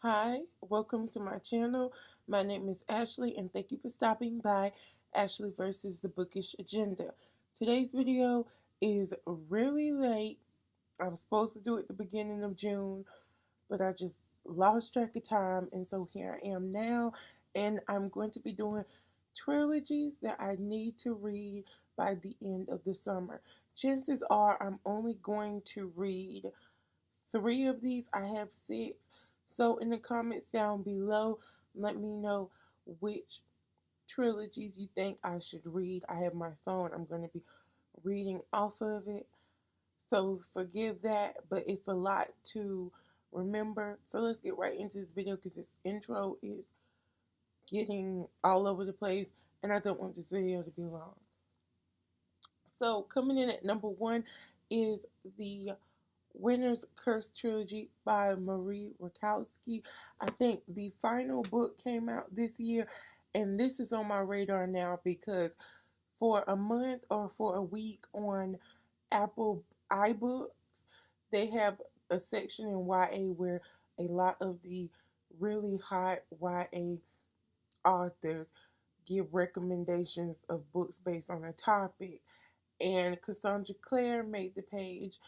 Hi, welcome to my channel. My name is Ashley and thank you for stopping by Ashley versus the Bookish Agenda. Today's video is really late. I was supposed to do it at the beginning of June, but I just lost track of time, and so here I am now, and I'm going to be doing trilogies that I need to read by the end of the summer. Chances are I'm only going to read three of these. I have six. So in the comments down below, let me know which trilogies you think I should read. I have my phone. I'm going to be reading off of it. So forgive that, but it's a lot to remember. So let's get right into this video because this intro is getting all over the place and I don't want this video to be long. So coming in at number one is the Winter's Curse trilogy by Marie Rakowski. I think the final book came out this year, and this is on my radar now because for a month or for a week on Apple iBooks, they have a section in YA where a lot of the really hot YA authors give recommendations of books based on a topic. And Cassandra Clare made the page,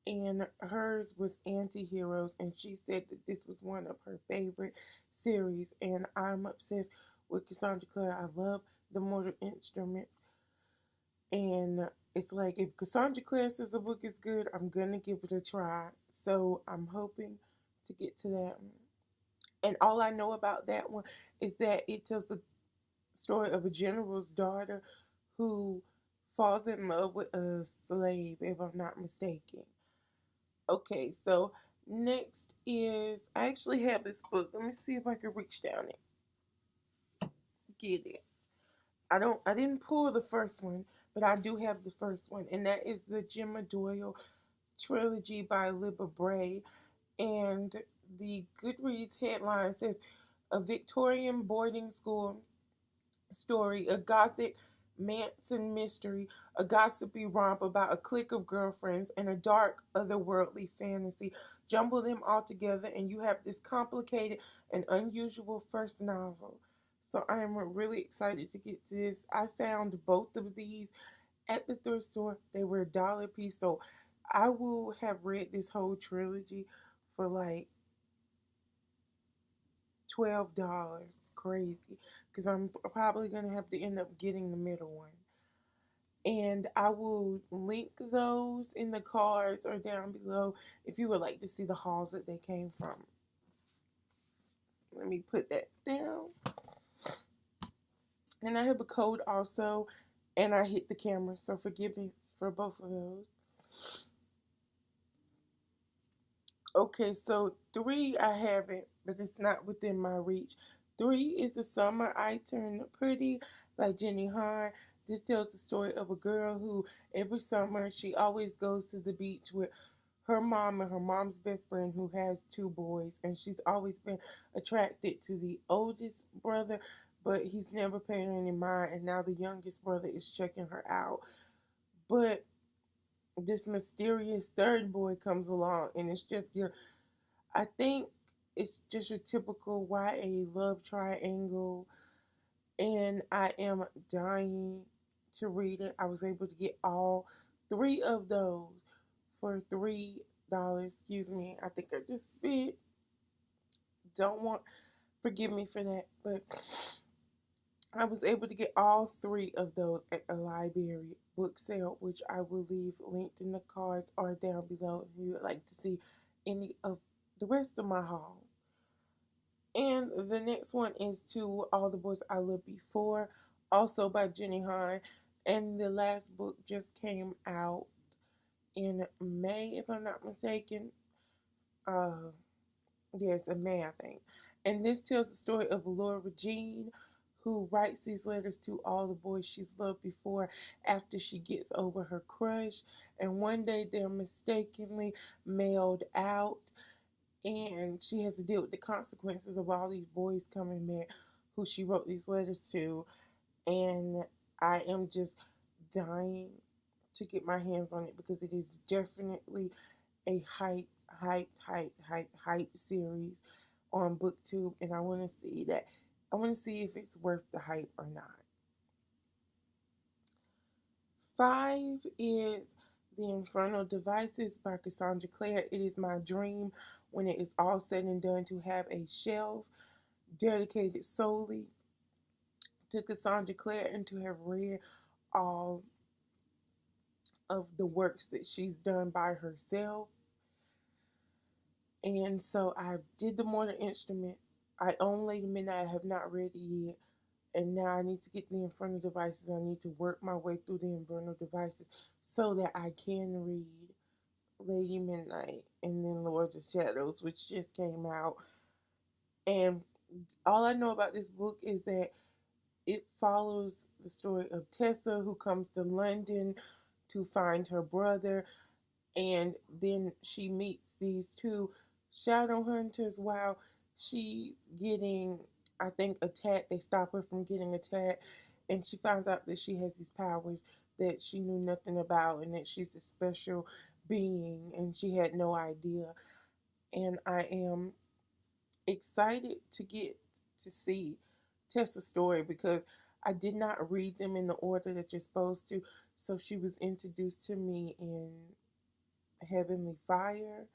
and hers was Anti-Heroes, and she said that this was one of her favorite series, and I'm obsessed with Cassandra Clare. I love the Mortal Instruments, and it's like if Cassandra Clare says the book is good, I'm gonna give it a try. So I'm hoping to get to that one. And all I know about that one is that it tells the story of a general's daughter who falls in love with a slave, if I'm not mistaken. Okay, so next is I actually have this book. Let me see if I can reach down and get it. I didn't pull the first one, but I do have the first one, and that is the Gemma Doyle trilogy by Libba Bray. And the Goodreads headline says a Victorian boarding school story, a gothic Manson mystery, a gossipy romp about a clique of girlfriends, and a dark, otherworldly fantasy. Jumble them all together, and you have this complicated and unusual first novel. So I am really excited to get to this. I found both of these at the thrift store. They were $1 a piece, so I will have read this whole trilogy for like $12. Crazy. Because I'm probably going to have to end up getting the middle one. And I will link those in the cards or down below if you would like to see the hauls that they came from. Let me put that down. And I have a code also, and I hit the camera, so forgive me for both of those. Okay, so three I haven't, but it's not within my reach. Three is The Summer I Turned Pretty by Jenny Han. This tells the story of a girl who every summer she always goes to the beach with her mom and her mom's best friend who has two boys, and she's always been attracted to the oldest brother, but he's never paid her any mind, and now the youngest brother is checking her out. But this mysterious third boy comes along, and it's just your I think it's just your typical YA love triangle, and I am dying to read it. I was able to get all three of those for $3. Excuse me, I think I just spit. Don't want, forgive me for that, but I was able to get all three of those at a library book sale, which I will leave linked in the cards or down below if you would like to see any of the rest of my haul. And the next one is To All the Boys I Loved Before, also by Jenny Han. And the last book just came out in May, if I'm not mistaken. Uh, yes, in May, I think. And this tells the story of Laura Jean, who writes these letters to all the boys she's loved before after she gets over her crush. And one day they're mistakenly mailed out, and she has to deal with the consequences of all these boys coming back who she wrote these letters to. And I am just dying to get my hands on it because it is definitely a hype series. on BookTube, and I want to see that. I want to see if it's worth the hype or not. 5 is The Infernal Devices by Cassandra Clare. It is my dream, when it is all said and done, to have a shelf dedicated solely to Cassandra Clare and to have read all of the works that she's done by herself. And so I did the Mortal Instrument. I own Lady Midnight. I have not read it yet. And now I need to get the Infernal Devices. I need to work my way through the Infernal Devices so that I can read Lady Midnight and then Lords of Shadows, which just came out. And all I know about this book is that it follows the story of Tessa, who comes to London to find her brother, and then she meets these two shadow hunters while she's getting, I think, attacked. They stop her from getting attacked, and she finds out that she has these powers that she knew nothing about, and that she's a special being, and she had no idea. And I am excited to get to see Tessa's story, because I did not read them in the order that you're supposed to. So she was introduced to me in Heavenly Fire,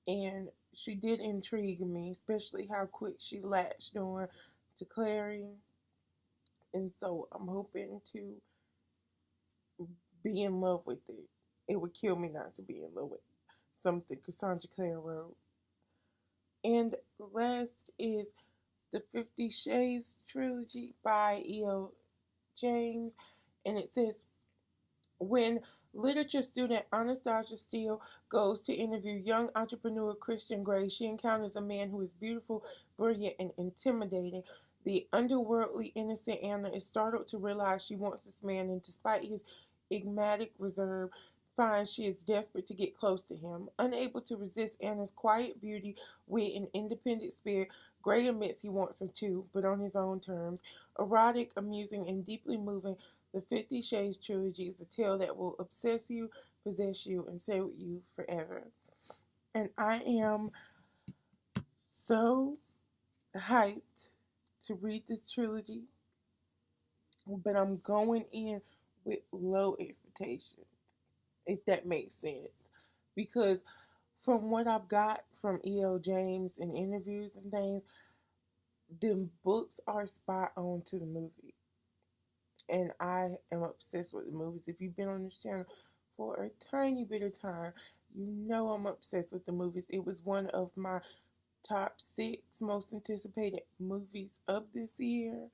and she did intrigue me, especially how quick she latched on to Clary. And so I'm hoping to be in love with it. It would kill me not to be in love with something Cassandra Clare wrote. And last is the 50 Shades trilogy by E.L. James. And it says, when literature student Anastasia Steele goes to interview young entrepreneur Christian Grey, she encounters a man who is beautiful, brilliant, and intimidating. The underworldly innocent Anna is startled to realize she wants this man, and despite his enigmatic reserve, finds she is desperate to get close to him. Unable to resist Anna's quiet beauty, wit, and independent spirit, Grey admits he wants her too, but on his own terms. Erotic, amusing, and deeply moving, the 50 Shades trilogy is a tale that will obsess you, possess you, and stay with you forever. And I am so hyped to read this trilogy, but I'm going in with low expectations, if that makes sense. Because from what I've got from E.L. James in interviews and things, the books are spot on to the movie. And I am obsessed with the movies. If you've been on this channel for a tiny bit of time, you know I'm obsessed with the movies. It was one of my top 6 most anticipated movies of this year.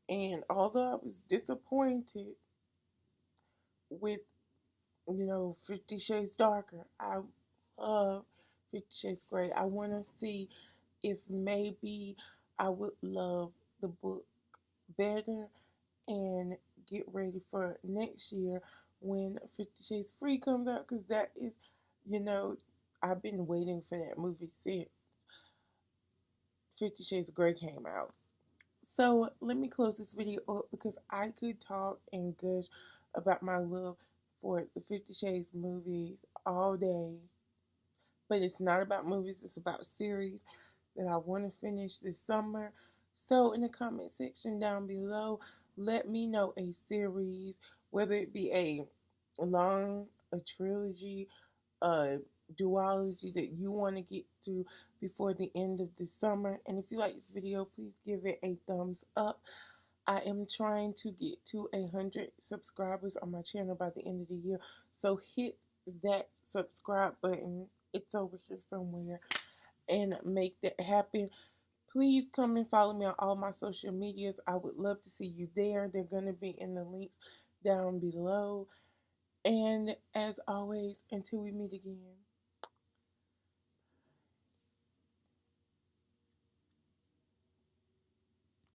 And although I was disappointed with, 50 Shades Darker, I love 50 Shades Grey. I want to see if maybe I would love the book better and get ready for next year when 50 Shades Free comes out, because that is, I've been waiting for that movie since 50 Shades of Grey came out. So let me close this video up, because I could talk and gush about my love for the 50 Shades movies all day. But it's not about movies, it's about series that I want to finish this summer. So in the comment section down below, let me know a series, whether it be a trilogy, a duology that you want to get to before the end of the summer. And if you like this video, please give it a thumbs up. I am trying to get to 100 subscribers on my channel by the end of the year. So hit that subscribe button. It's over here somewhere. And make that happen. Please come and follow me on all my social medias. I would love to see you there. They're going to be in the links down below. And as always, until we meet again.